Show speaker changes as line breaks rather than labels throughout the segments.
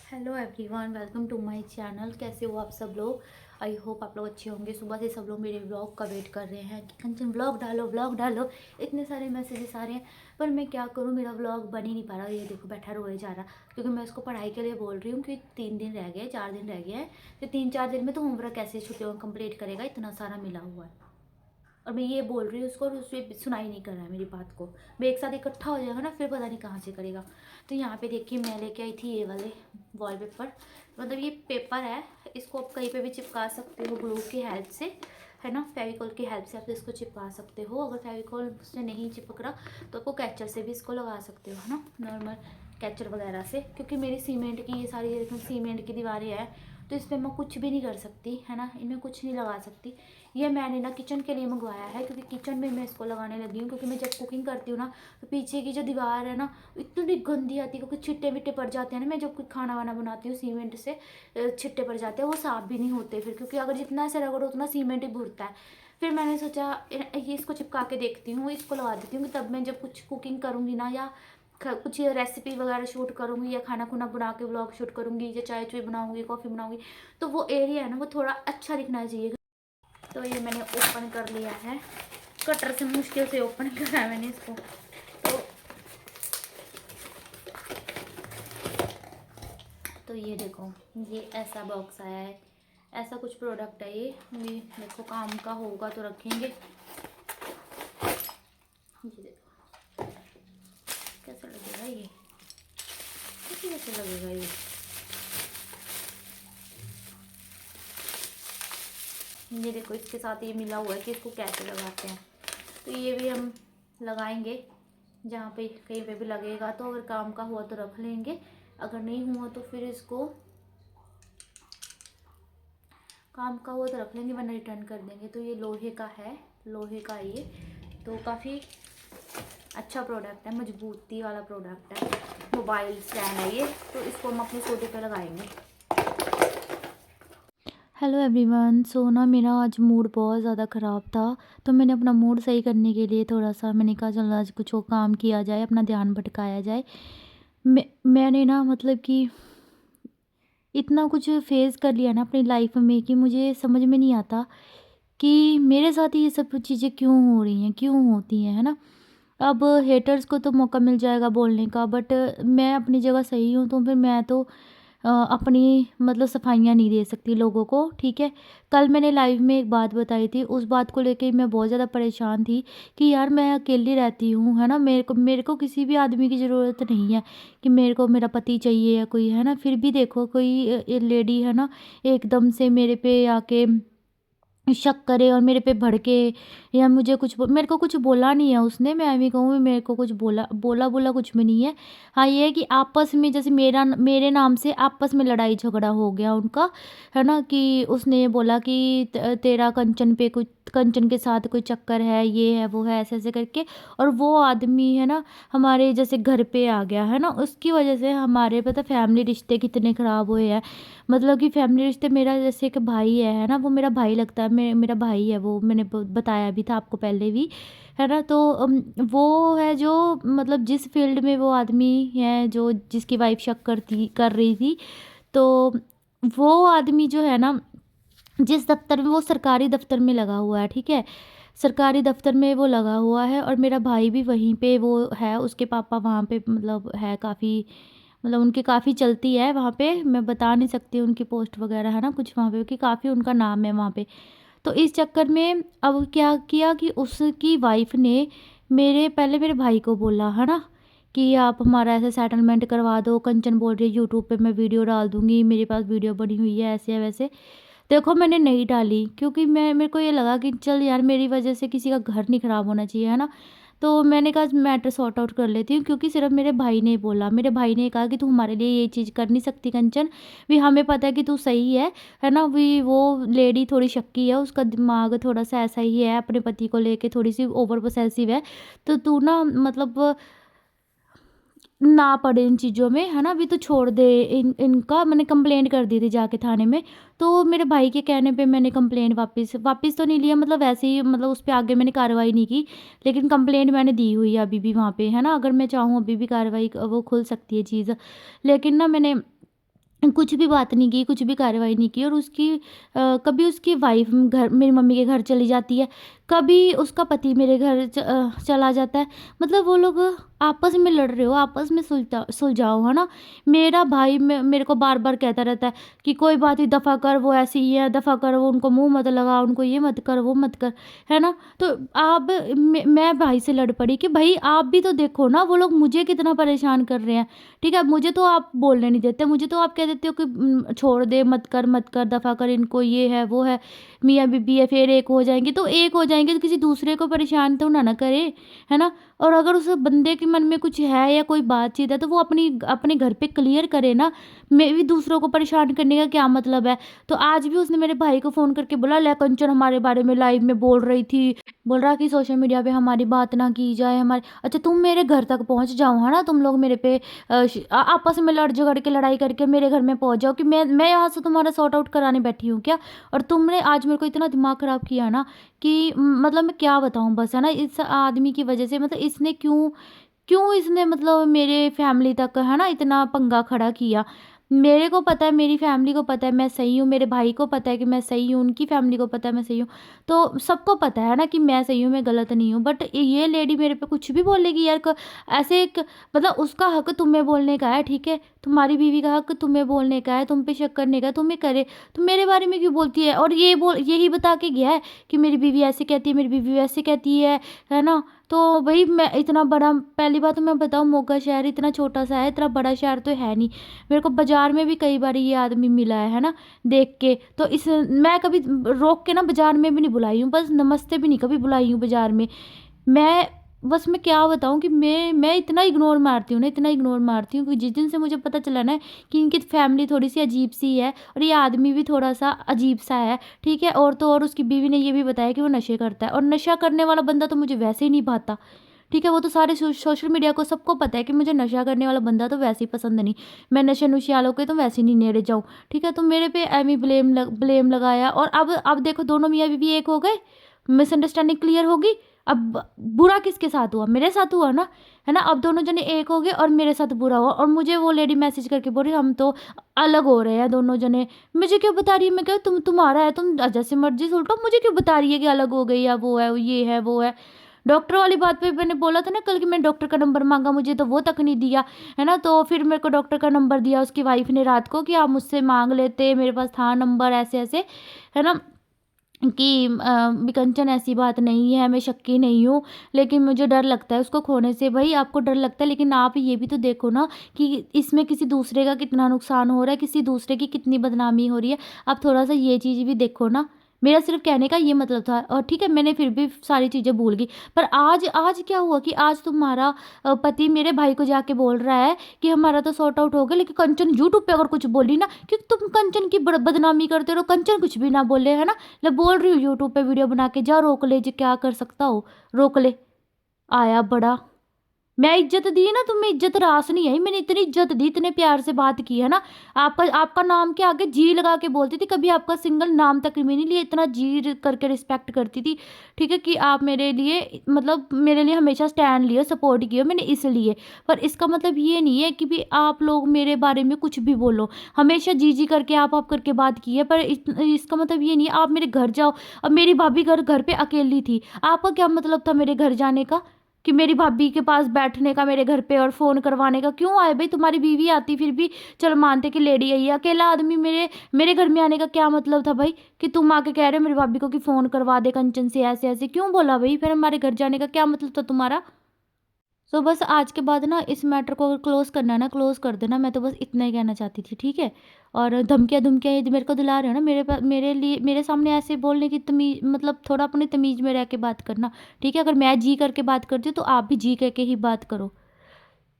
Hello everyone, welcome to my channel. कैसे हो आप सब लोग? आई होप आप लोग अच्छे होंगे। सुबह से सब लोग मेरे व्लॉग का वेट कर रहे हैं कि कंचन व्लॉग डालो, व्लॉग डालो। इतने सारे मैसेजेस आ रहे हैं, पर मैं क्या करूं, मेरा व्लॉग बन ही नहीं पा रहा। ये देखो बैठा रोए जा रहा, क्योंकि मैं इसको पढ़ाई के लिए बोल रही हूँ कि 3 दिन रह गए, 4 दिन रह गए हैं। तो 3-4 दिन में तो होमवर्क कैसे छुट्टियों कंप्लीट करेगा, इतना सारा मिला हुआ है। और मैं ये बोल रही हूँ उसको, और उसे सुनाई नहीं कर रहा है मेरी बात को। मैं एक साथ इकट्ठा हो जाएगा ना, फिर पता नहीं कहाँ से करेगा। तो यहाँ पे देखिए मैं लेके आई थी ये वाले वॉलपेपर। मतलब ये पेपर है, इसको आप कहीं पे भी चिपका सकते हो ग्लू की हेल्प से, है ना। फेविकॉल की हेल्प से आप इसको चिपका सकते हो। अगर फेविकॉल से नहीं चिपक रहा तो आपको कैचर से भी इसको लगा सकते हो, है ना, नॉर्मल कैचर वगैरह से। क्योंकि मेरी सीमेंट की ये सारी सीमेंट की दीवारें हैं, तो इस पर मैं कुछ भी नहीं कर सकती, है ना, इनमें कुछ नहीं लगा सकती। ये मैंने ना किचन के लिए मंगवाया है, क्योंकि किचन में मैं इसको लगाने लगी हूँ। क्योंकि मैं जब कुकिंग करती हूँ ना, तो पीछे की जो दीवार है ना, इतनी गंदी आती है, क्योंकि छिट्टे विट्टे पड़ जाते हैं ना। मैं जब कुछ खाना वाना बनाती हूँ सीमेंट से छिट्टे पड़ जाते हैं, वो साफ भी नहीं होते फिर, क्योंकि अगर जितना ऐसे रगड़ो उतना सीमेंट ही भुरता है। फिर मैंने सोचा ये इसको चिपका के देखती हूँ, इसको लगा देती हूँ, तब मैं जब कुछ कुकिंग करूँगी ना, या कुछ रेसिपी वगैरह शूट करूँगी, या खाना खुना बना के व्लॉग शूट करूँगी, या चाय चुय बनाऊँगी, कॉफ़ी बनाऊँगी, तो वो एरिया है ना, वो थोड़ा अच्छा दिखना चाहिए। तो ये मैंने ओपन कर लिया है, कटर से मुश्किल से ओपन करा है मैंने इसको। तो ये देखो, ये ऐसा बॉक्स आया है, ऐसा कुछ प्रोडक्ट है ये देखो, काम का होगा तो रखेंगे। ये देखो कैसा लगेगा ये, कैसे लगेगा ये देखो, इसके साथ ये मिला हुआ है कि इसको कैसे लगाते हैं। तो ये भी हम लगाएंगे, जहाँ पे कहीं पे भी लगेगा तो अगर काम का हुआ तो रख लेंगे, अगर नहीं हुआ तो फिर इसको काम का हुआ तो रख लेंगे, वरना रिटर्न कर देंगे। तो ये लोहे का है, लोहे का ये तो काफ़ी अच्छा प्रोडक्ट है, मजबूती वाला प्रोडक्ट है। मोबाइल स्टैंड है ये, तो इसको हम अपने सोफे पे लगाएंगे। हेलो एवरीवन, सो ना मेरा आज मूड बहुत ज़्यादा ख़राब था। तो मैंने अपना मूड सही करने के लिए थोड़ा सा मैंने कहा चलो आज कुछ और काम किया जाए, अपना ध्यान भटकाया जाए। मैंने ना मतलब कि इतना कुछ फेस कर लिया ना अपनी लाइफ में कि मुझे समझ में नहीं आता कि मेरे साथ ये सब चीज़ें क्यों हो रही हैं, क्यों होती हैं, है ना। अब हेटर्स को तो मौका मिल जाएगा बोलने का, बट मैं अपनी जगह सही हूँ, तो फिर मैं तो अपनी मतलब सफाइयाँ नहीं दे सकती लोगों को, ठीक है। कल मैंने लाइव में एक बात बताई थी, उस बात को लेके मैं बहुत ज़्यादा परेशान थी कि यार मैं अकेली रहती हूँ, है ना, मेरे को किसी भी आदमी की ज़रूरत नहीं है कि मेरे को मेरा पति चाहिए या कोई, है ना। फिर भी देखो कोई लेडी है ना, एकदम से मेरे पे आके शक करे और मेरे पे भड़के, या मुझे मेरे को कुछ बोला नहीं है उसने, मैं भी कहूँ मेरे को कुछ बोला कुछ भी नहीं है। हाँ, ये है कि आपस में जैसे मेरे नाम से आपस में लड़ाई झगड़ा हो गया उनका, है ना। कि उसने ये बोला कि तेरा कंचन के साथ कोई चक्कर है, ये है वो है, ऐसे ऐसे करके। और वो आदमी है ना हमारे जैसे घर पे आ गया, है ना। उसकी वजह से हमारे पता फैमिली रिश्ते कितने ख़राब हुए हैं। मतलब कि फैमिली रिश्ते, मेरा जैसे एक भाई है ना, वो मेरा भाई लगता है, मेरा भाई है वो, मैंने बताया भी था आपको पहले भी, है ना। तो वो है जो मतलब जिस फील्ड में वो आदमी है जो जिसकी वाइफ शक कर रही थी, तो वो आदमी जो है ना, जिस दफ्तर में वो सरकारी दफ्तर में लगा हुआ है, ठीक है, सरकारी दफ्तर में वो लगा हुआ है। और मेरा भाई भी वहीं पे वो है, उसके पापा वहाँ पे मतलब है काफ़ी, मतलब उनकी काफ़ी चलती है वहाँ पे, मैं बता नहीं सकती उनकी पोस्ट वगैरह, है ना, कुछ वहाँ पे कि काफ़ी उनका नाम है वहाँ पे। तो इस चक्कर में अब क्या किया कि उसकी वाइफ ने मेरे भाई को बोला, है ना, कि आप हमारा ऐसे सेटलमेंट करवा दो। कंचन बोल रही है यूट्यूब पे मैं वीडियो डाल दूँगी, मेरे पास वीडियो बनी हुई है, ऐसे है वैसे। देखो मैंने नहीं डाली, क्योंकि मेरे को ये लगा कि चल यार मेरी वजह से किसी का घर नहीं ख़राब होना चाहिए, है ना। तो मैंने कहा मैटर सॉर्ट आउट कर लेती हूँ, क्योंकि सिर्फ मेरे भाई ने बोला, मेरे भाई ने कहा कि तू हमारे लिए ये चीज़ कर नहीं सकती कंचन, भी हमें पता है कि तू सही है ना। भी वो लेडी थोड़ी शक्की है, उसका दिमाग थोड़ा सा ऐसा ही है, अपने पति को लेके थोड़ी सी ओवर पोसेसिव है। तो तू ना मतलब ना पड़े इन चीज़ों में, है ना, अभी तो छोड़ दे इनका। मैंने कंप्लेंट कर दी थी जाके थाने में। तो मेरे भाई के कहने पे मैंने कंप्लेंट वापस वापस तो नहीं लिया, मतलब वैसे ही, मतलब उस पे आगे मैंने कार्रवाई नहीं की, लेकिन कंप्लेंट मैंने दी हुई है अभी भी वहाँ पे, है ना। अगर मैं चाहूँ अभी भी कार्रवाई वो खुल सकती है चीज़, लेकिन ना मैंने कुछ भी बात नहीं की, कुछ भी कार्रवाई नहीं की, और कभी उसकी वाइफ़ घर मेरी मम्मी के घर चली जाती है, कभी उसका पति मेरे घर चला जाता है। मतलब वो लोग आपस में लड़ रहे हो, आपस में सुलझाओ, है ना? मेरा भाई मेरे को बार-बार कहता रहता है कि कोई बात नहीं, दफ़ा कर, वो ऐसी ही है, दफ़ा कर, वो उनको मुँह मत लगा, उनको ये मत कर, वो मत कर, है ना? तो अब मैं भाई से लड़ पड़ी कि भई आप भी तो देखो ना, वो लोग मुझे कितना परेशान कर रहे हैं। ठीक है, मुझे तो आप बोलने नहीं देते, मुझे तो आप कह देते हो कि छोड़ दे, मत कर, दफ़ा कर, इनको ये है, वो है, मियाँ-बीबी है, फिर एक हो जाएँगे, तो एक हो जाएँगे तो किसी दूसरे को परेशान तो ना करें, है ना? और अगर उस बंदे के मन में कुछ है या कोई बातचीत है, तो वो अपने घर पे क्लियर करे ना, मैं भी दूसरों को परेशान करने का क्या मतलब है? तो आज भी उसने मेरे भाई को फ़ोन करके बोला, ले कंचन हमारे बारे में लाइव में बोल रही थी, बोल रहा कि सोशल मीडिया पे हमारी बात ना की जाए, हमारी अच्छा तुम मेरे घर तक पहुँच जाओ, है ना? तुम लोग मेरे पे आपस में लड़ झगड़ के लड़ाई करके मेरे घर में पहुँच जाओ कि मैं यहाँ से तुम्हारा सॉर्ट आउट कराने बैठी हूँ क्या? और तुमने आज मेरे को इतना दिमाग ख़राब किया ना कि मतलब मैं क्या बताऊँ बस, है ना? इस आदमी की वज़ह से, मतलब इसने क्यों क्यों इसने मतलब मेरे फैमिली तक, है ना, इतना पंगा खड़ा किया। मेरे को पता है, मेरी फैमिली को पता है मैं सही हूँ, मेरे भाई को पता है कि मैं सही हूँ, उनकी फैमिली को पता है मैं सही हूँ। तो सबको पता है ना कि मैं सही हूँ, मैं गलत नहीं हूँ। बट ये लेडी मेरे पे कुछ भी बोलेगी यार, ऐसे एक, मतलब उसका हक तुम्हें बोलने का है, ठीक है? तुम्हारी बीवी का हक तुम्हें बोलने का है, तुम पे शक करने का है, तुम्हें करे। तो मेरे बारे में क्यों बोलती है? और यही बता के गया है कि मेरी बीवी ऐसे कहती है, मेरी बीवी वैसे कहती है ना? तो भई मैं इतना बड़ा, पहली बात तो मैं बताऊँ, मोगा शहर इतना छोटा-सा है, इतना बड़ा शहर तो है नहीं। मेरे को बाज़ार में भी कई बारी ये आदमी मिला है ना? देख के। तो मैं कभी रोक के ना बाज़ार में भी नहीं बुलाई हूँ, बस नमस्ते भी नहीं कभी बुलाई हूँ बाज़ार में। मैं मैं क्या बताऊँ कि मैं इतना इग्नोर मारती हूँ ना, इतना इग्नोर मारती हूँ कि जिस दिन से मुझे पता चला ना कि इनकी फैमिली थोड़ी-सी अजीब-सी है और ये आदमी भी थोड़ा-सा अजीब-सा है, ठीक है? और तो और उसकी बीवी ने ये भी बताया कि वो नशे करता है, और नशा करने वाला बंदा तो मुझे वैसे ही नहीं भाता, ठीक है? वो तो सारे सोशल मीडिया को सबको पता है कि मुझे नशा करने वाला बंदा तो वैसे ही पसंद नहीं। मैं नशे-नुशे वालों के तो वैसे ही नहीं नेड़े जाऊँ, ठीक है? तो मेरे पे एवें ब्लेम लगाया, और अब देखो दोनों मियाँ-बीवी एक हो गए, मिसअंडरस्टैंडिंग क्लियर होगी। अब बुरा किसके साथ हुआ? मेरे साथ हुआ ना, है ना? अब दोनों जने एक हो गए और मेरे साथ बुरा हुआ, और मुझे वो लेडी मैसेज करके बोल रही हम तो अलग हो रहे हैं दोनों जने। मुझे क्यों बता रही है? मैं कहा तुम्हारा है, तुम जैसे मर्ज़ी सुलटो, मुझे क्यों बता रही है कि अलग हो गई, या वो है, ये है, वो है। डॉक्टर वाली बात पे मैंने बोला था ना कल कि मैंने डॉक्टर का नंबर माँगा, मुझे तो वो तक नहीं दिया, है ना? तो फिर मेरे को डॉक्टर का नंबर दिया उसकी वाइफ़ ने रात को कि आप मुझसे माँग लेते, मेरे पास था नंबर, ऐसे-ऐसे, है ना? कि कंचन ऐसी बात नहीं है, मैं शक्की नहीं हूँ, लेकिन मुझे डर लगता है उसको खोने से। भई आपको डर लगता है, लेकिन आप ये भी तो देखो ना कि इसमें किसी दूसरे का कितना नुकसान हो रहा है, किसी दूसरे की कितनी बदनामी हो रही है। आप थोड़ा-सा ये चीज़ भी देखो ना। मेरा सिर्फ़ कहने का ये मतलब था, और ठीक है मैंने फिर भी सारी चीज़ें भूल गई। पर आज आज क्या हुआ कि आज तुम्हारा पति मेरे भाई को जाके बोल रहा है कि हमारा तो सॉर्ट आउट हो गया, लेकिन कंचन यूट्यूब पे अगर कुछ बोली ना, क्योंकि तुम कंचन की बदनामी करते रहो, कंचन कुछ भी ना बोले, है ना? मैं बोल रही हूँ यूट्यूब पे वीडियो बना के, जा रोक ले जी, क्या कर सकता हो, रोक ले। आया बड़ा, मैं इज्जत दी ना, तुम्हें इज्जत रास नहीं आई, मैंने इतनी इज्जत दी, इतने प्यार से बात की है ना। आपका आपका नाम के आगे जी लगा के बोलती थी, कभी आपका सिंगल नाम तक भी नहीं लिया, इतना जी करके रिस्पेक्ट करती थी, ठीक है? कि आप मेरे लिए, मतलब मेरे लिए हमेशा स्टैंड लियो, सपोर्ट किया मैंने इसलिए। पर इसका मतलब ये नहीं है कि भी आप लोग मेरे बारे में कुछ भी बोलो, हमेशा जी जी करके आप करके बात की है, पर इसका मतलब ये नहीं है आप मेरे घर जाओ। अब मेरी भाभी घर पे अकेली थी, आपका क्या मतलब था मेरे घर जाने का? कि मेरी भाभी के पास बैठने का मेरे घर पे और फ़ोन करवाने का क्यों आए? भई तुम्हारी बीवी आती फिर भी चलो मानते कि लेडी आई है, अकेला आदमी मेरे घर में आने का क्या मतलब था भई? कि तुम आके कह रहे हो मेरी भाभी को कि फ़ोन करवा दे कंचन से, ऐसे-ऐसे क्यों बोला भई? फिर हमारे घर जाने का क्या मतलब था तुम्हारा? सो बस आज के बाद ना इस मैटर को अगर क्लोज़ करना है ना, क्लोज़ कर देना, मैं तो बस इतना ही कहना चाहती थी, ठीक है? और धमकियाँ-धमकियाँ यदि मेरे को दिला रहे हो ना, मेरे लिए मेरे सामने ऐसे बोलने की मतलब थोड़ा अपनी तमीज़ में रह के बात करना, ठीक है? अगर मैं जी करके बात करती हूँ, तो आप भी जी करके ही बात करो।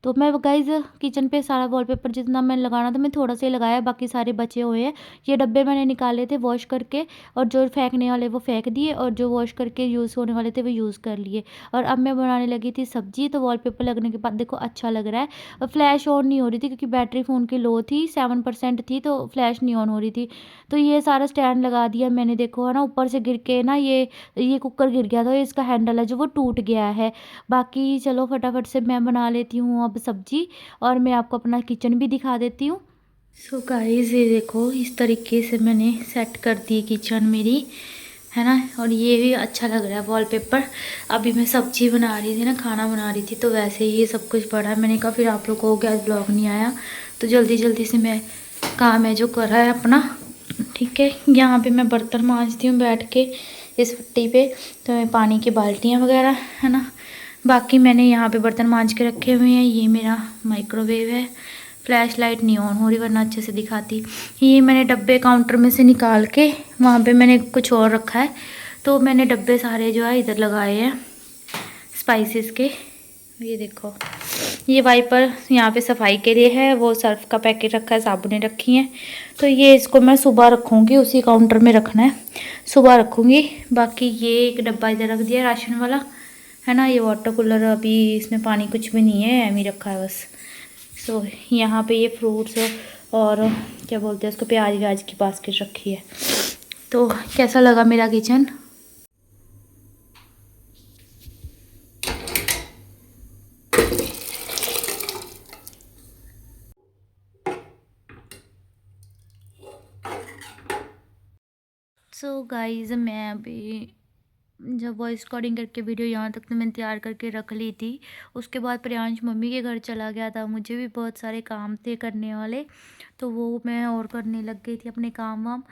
तो मैं गाइज़ किचन पे सारा वॉलपेपर जितना मैंने लगाना था मैं थोड़ा सा ही लगाया, बाकी सारे बचे हुए हैं। ये डब्बे मैंने निकाले थे वॉश करके, और जो फेंकने वाले वो फेंक दिए, और जो वॉश करके यूज़ होने वाले थे वो यूज़ कर लिए। और अब मैं बनाने लगी थी सब्ज़ी, तो वॉलपेपर लगने के बाद देखो अच्छा लग रहा है। और फ्लैश ऑन नहीं हो रही थी क्योंकि बैटरी फ़ोन की लो थी, 7% थी, तो फ्लैश नहीं ऑन हो रही थी। तो ये सारा स्टैंड लगा दिया मैंने, देखो है ना, ऊपर से गिर के ना ये कुकर गिर गया था, ये इसका हैंडल है जो वो टूट गया है। बाकी चलो फटाफट से मैं बना लेती हूँ अब सब्ज़ी, और मैं आपको अपना किचन भी दिखा देती हूँ। सो गाइस ये देखो, इस तरीके से मैंने सेट कर दी किचन मेरी, है ना। और ये भी अच्छा लग रहा है वॉलपेपर। अभी मैं सब्जी बना रही थी ना, खाना बना रही थी, तो वैसे ही ये सब कुछ पड़ा है। मैंने कहा फिर आप लोग को गैस ब्लॉग नहीं आया, तो जल्दी जल्दी से मैं काम है जो करा है अपना, ठीक है। यहाँ पे मैं बर्तन मांजती हूँ बैठ के इस पट्टी पे, तो मैं पानी की बाल्टियाँ वगैरह, है ना। बाकी मैंने यहाँ पे बर्तन मांज के रखे हुए हैं। ये मेरा माइक्रोवेव है, फ्लैश लाइट नहीं ऑन हो रही वरना अच्छे से दिखाती। ये मैंने डब्बे काउंटर में से निकाल के, वहाँ पे मैंने कुछ और रखा है, तो मैंने डब्बे सारे जो है इधर लगाए हैं स्पाइसेस के। ये देखो, ये वाइपर यहाँ पे सफाई के लिए है, वो सर्फ का पैकेट रखा है, साबुनें रखी हैं। तो ये इसको मैं सुबह रखूँगी, उसी काउंटर में रखना है, सुबह रखूँगी। बाकी ये एक डब्बा इधर रख दिया राशन वाला, है ना। ये वाटर कूलर, अभी इसमें पानी कुछ भी नहीं है, एम ही रखा है बस। सो यहाँ पे ये फ्रूट्स और क्या बोलते हैं उसको, प्याज व्याज की बास्केट रखी है। तो कैसा लगा मेरा किचन? सो गाइज मैं अभी जब वॉइस रिकॉर्डिंग करके वीडियो यहाँ तक तो मैंने तैयार करके रख ली थी। उसके बाद प्रियांश मम्मी के घर चला गया था, मुझे भी बहुत सारे काम थे करने वाले, तो वो मैं और करने लग गई थी अपने काम वाम,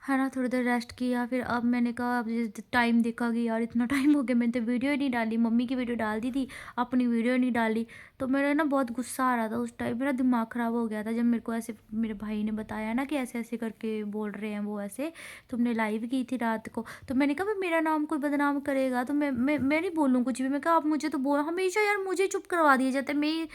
है ना। थोड़ी देर रेस्ट किया, फिर अब मैंने कहा, अब टाइम देखा कि यार इतना टाइम हो गया, मैंने तो वीडियो ही नहीं डाली। मम्मी की वीडियो डाल दी थी, अपनी वीडियो नहीं डाली। तो मेरा ना बहुत गुस्सा आ रहा था उस टाइम, मेरा दिमाग ख़राब हो गया था जब मेरे को ऐसे मेरे भाई ने बताया ना कि ऐसे ऐसे करके बोल रहे हैं वो, ऐसे तुमने लाइव की थी रात को। तो मैंने कहा मेरा नाम कोई बदनाम करेगा तो मैं नहीं बोलूँ कुछ भी। मैं कहा आप मुझे तो बोल, हमेशा यार मुझे चुप करवा दिया जाता है। मैं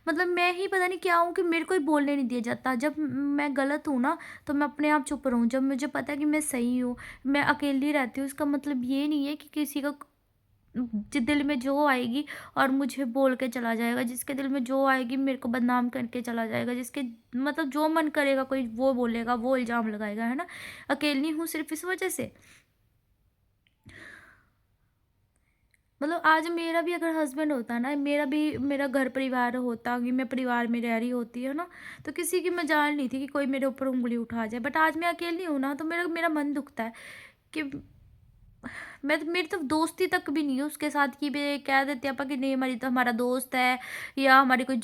मतलब मैं ही पता नहीं क्या हूँ कि मेरे को ही बोलने नहीं दिया जाता। जब मैं गलत हूँ ना तो मैं अपने आप चुप रहूँ, जब मुझे पता है कि मैं सही हूँ, मैं अकेली रहती हूँ, इसका मतलब ये नहीं है कि किसी का दिल में जो आएगी और मुझे बोल के चला जाएगा, जिसके दिल में जो आएगी मेरे को बदनाम करके चला जाएगा, जिसके मतलब जो मन करेगा कोई वो बोलेगा, वो इल्ज़ाम लगाएगा, है ना। अकेली हूँ सिर्फ इस वजह से। मतलब आज मेरा भी अगर हस्बैंड होता ना, मेरा भी मेरा घर परिवार होता कि मैं परिवार में रह रही होती है ना, तो किसी की मजाल नहीं थी कि कोई मेरे ऊपर उंगली उठा जाए। बट आज मैं अकेली हूँ ना, तो मेरा मेरा मन दुखता है कि मैं तो, मेरी तो दोस्ती तक भी नहीं है उसके साथ कि वे कह देते हैं कि नहीं हमारी तो हमारा दोस्त है या हमारी कोई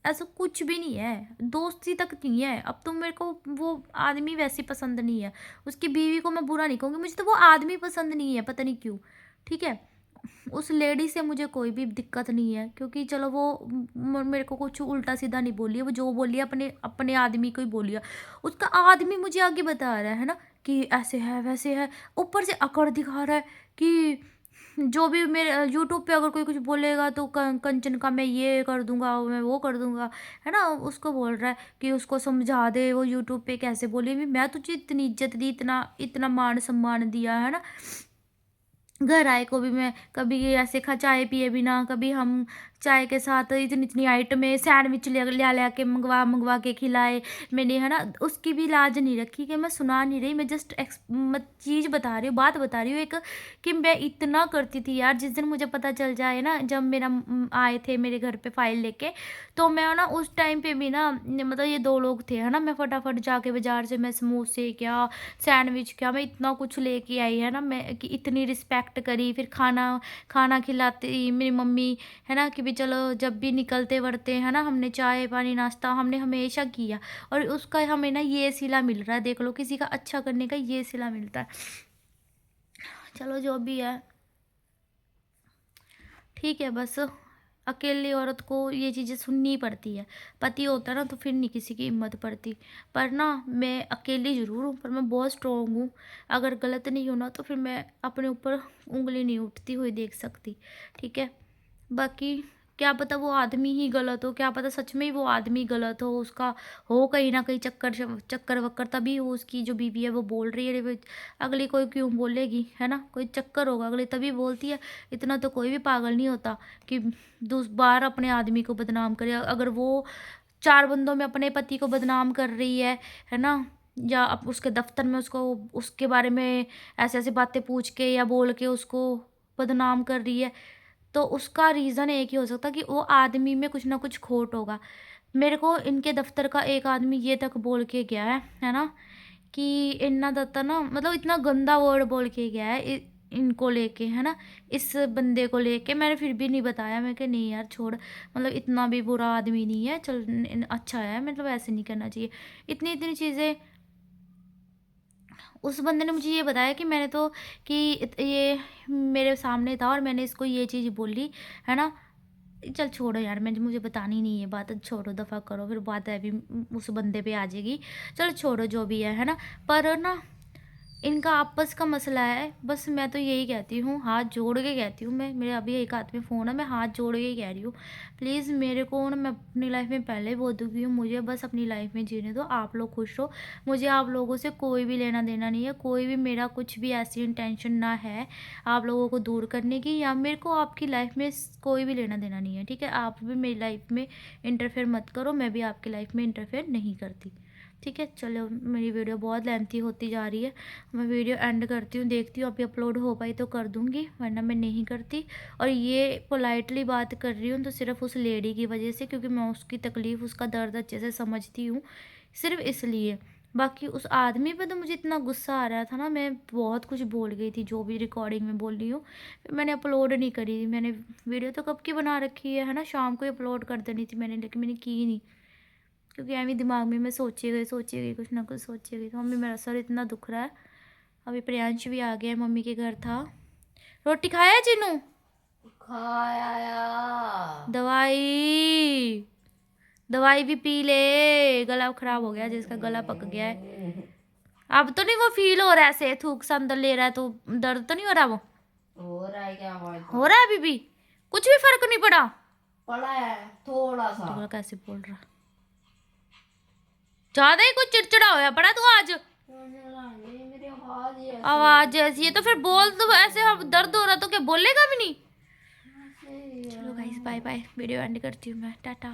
ऐसा कुछ भी नहीं है, दोस्ती तक नहीं है। अब तो मेरे को वो आदमी वैसे पसंद नहीं है, उसकी बीवी को मैं बुरा नहीं कहूँगी, मुझे तो वो आदमी पसंद नहीं है, पता नहीं क्यों, ठीक है। उस लेडी से मुझे कोई भी दिक्कत नहीं है, क्योंकि चलो वो मेरे को कुछ उल्टा सीधा नहीं बोली है, वो जो बोली है अपने अपने आदमी को ही बोली है। उसका आदमी मुझे आगे बता रहा है ना कि ऐसे है वैसे है, ऊपर से अकड़ दिखा रहा है कि जो भी मेरे यूट्यूब पे अगर कोई कुछ बोलेगा तो कंचन का मैं ये कर दूंगा, मैं वो कर दूंगा, है ना। उसको बोल रहा है कि उसको समझा दे, वो यूट्यूब पे कैसे बोले। मैं तुझे इतनी इज्जत दी, इतना इतना मान सम्मान दिया, है ना। घर आए को भी मैं कभी ऐसे चाय पिए बिना, कभी हम चाय के साथ इतनी इतनी आइटमें सैंडविच ले ले ले के मंगवा मंगवा के खिलाए मैंने, है ना। उसकी भी लाज नहीं रखी कि मैं सुना नहीं रही, मैं जस्ट चीज़ बता रही हूँ, बात बता रही हूँ एक, कि मैं इतना करती थी यार। जिस दिन मुझे पता चल जाए ना, जब मेरा आए थे मेरे घर पे फाइल लेके, तो मैं ना उस टाइम पे भी ना, मतलब ये दो लोग थे, है ना, मैं फटाफट जाके बाजार से मैं समोसे क्या सैंडविच क्या मैं इतना कुछ लेके आई, है ना। मैं कि इतनी रिस्पेक्ट करी, फिर खाना खाना खिलाती मेरी मम्मी, है ना, कि भी चलो जब भी निकलते वर्ते, है ना, हमने चाय पानी नाश्ता हमने हमेशा किया। और उसका हमें ना ये सिला मिल रहा है, देख लो, किसी का अच्छा करने का ये सिला मिलता है। चलो जो भी है ठीक है, बस अकेली औरत को ये चीज़ें सुननी पड़ती है। पति होता ना तो फिर नहीं किसी की हिम्मत पड़ती। पर ना मैं अकेली ज़रूर हूँ, पर मैं बहुत स्ट्रॉन्ग हूँ। अगर गलत नहीं हूँ ना तो फिर मैं अपने ऊपर उँगली नहीं उठती हुई देख सकती, ठीक है। बाकी क्या पता वो आदमी ही गलत हो, क्या पता सच में ही वो आदमी गलत हो, उसका हो कहीं ना कहीं चक्कर वक्कर, तभी वो उसकी जो बीवी है वो बोल रही है। अगली कोई क्यों बोलेगी, है ना, कोई चक्कर होगा अगली तभी बोलती है। इतना तो कोई भी पागल नहीं होता कि बार अपने आदमी को बदनाम करे। अगर वो चार बंदों में अपने पति को बदनाम कर रही है ना, या अब उसके दफ्तर में उसको उसके बारे में ऐसे ऐसे बातें पूछ के या बोल के उसको बदनाम कर रही है, तो उसका रीज़न एक ही हो सकता है कि वो आदमी में कुछ ना कुछ खोट होगा। मेरे को इनके दफ्तर का एक आदमी ये तक बोल के गया है ना, कि इन्ना दत्ता ना, मतलब इतना गंदा वर्ड बोल के गया है इनको लेके, है ना, इस बंदे को लेके। मैंने फिर भी नहीं बताया, मैं कि नहीं यार छोड़, मतलब इतना भी बुरा आदमी नहीं है, चल अच्छा है, मतलब ऐसे नहीं करना चाहिए। इतनी इतनी चीज़ें उस बंदे ने मुझे ये बताया कि मैंने तो कि ये मेरे सामने था और मैंने इसको ये चीज़ बोली, है ना। चल छोड़ो यार, मैं मुझे बतानी नहीं है बात, छोड़ो दफ़ा करो, फिर बात है भी उस बंदे पे आ जाएगी। चलो छोड़ो जो भी है ना। पर ना इनका आपस का मसला है, बस मैं तो यही कहती हूँ, हाथ जोड़ के कहती हूँ मैं, मेरे अभी एक हाथ में फ़ोन है, मैं हाथ जोड़ के कह रही हूँ, प्लीज़ मेरे को ना, मैं अपनी लाइफ में पहले ही बोल चुकी हूँ, मुझे बस अपनी लाइफ में जीने दो, आप लोग खुश रहो, मुझे आप लोगों से कोई भी लेना देना नहीं है, कोई भी मेरा कुछ भी ऐसी इंटेंशन ना है आप लोगों को दूर करने की, या मेरे को आपकी लाइफ में कोई भी लेना देना नहीं है, ठीक है। आप भी मेरी लाइफ में इंटरफेयर मत करो, मैं भी आपकी लाइफ में इंटरफेयर नहीं करती, ठीक है। चलो मेरी वीडियो बहुत लेंथी होती जा रही है, मैं वीडियो एंड करती हूँ, देखती हूँ अभी अपलोड हो पाई तो कर दूँगी, वरना मैं नहीं करती। और ये पोलाइटली बात कर रही हूँ तो सिर्फ उस लेडी की वजह से, क्योंकि मैं उसकी तकलीफ़, उसका दर्द अच्छे से समझती हूँ, सिर्फ इसलिए। बाकी उस आदमी पे तो मुझे इतना गुस्सा आ रहा था ना, मैं बहुत कुछ बोल गई थी, जो भी रिकॉर्डिंग में बोल रही हूँ। फिर मैंने अपलोड नहीं करी, मैंने वीडियो तो कब की बना रखी है ना, शाम को ही अपलोड कर देनी थी मैंने, लेकिन मैंने की नहीं, क्योंकि एवं दिमाग में मैं सोची गई कुछ ना कुछ सोची गई। तो मम्मी मेरा सर इतना दुख रहा है। अभी प्रियांश भी आ गया, मम्मी के घर था। रोटी खाया चिनू?
खाया।
दवाई, दवाई भी पी ले, गला खराब हो गया जिसका, गला पक गया है। अब तो नहीं वो फील हो रहा है, ऐसे थूक सा अंदर ले रहा है तो दर्द तो नहीं हो रहा? वो
हो रहा है क्या?
हो रहा है अभी भी, कुछ भी फर्क नहीं पड़ा?
पड़ा है थोड़ा सा।
देखो कैसे बोल रहा, ज्यादा ही कुछ चिड़चिड़ा होया पड़ा तू आज।
मेरी आवाज ही
आवाज ऐसी है तो फिर बोल, तो ऐसे अब दर्द हो रहा तो क्या बोलेगा भी नहीं?
ऐसी
चलो guys bye bye, video end करती हूँ मैं, टाटा।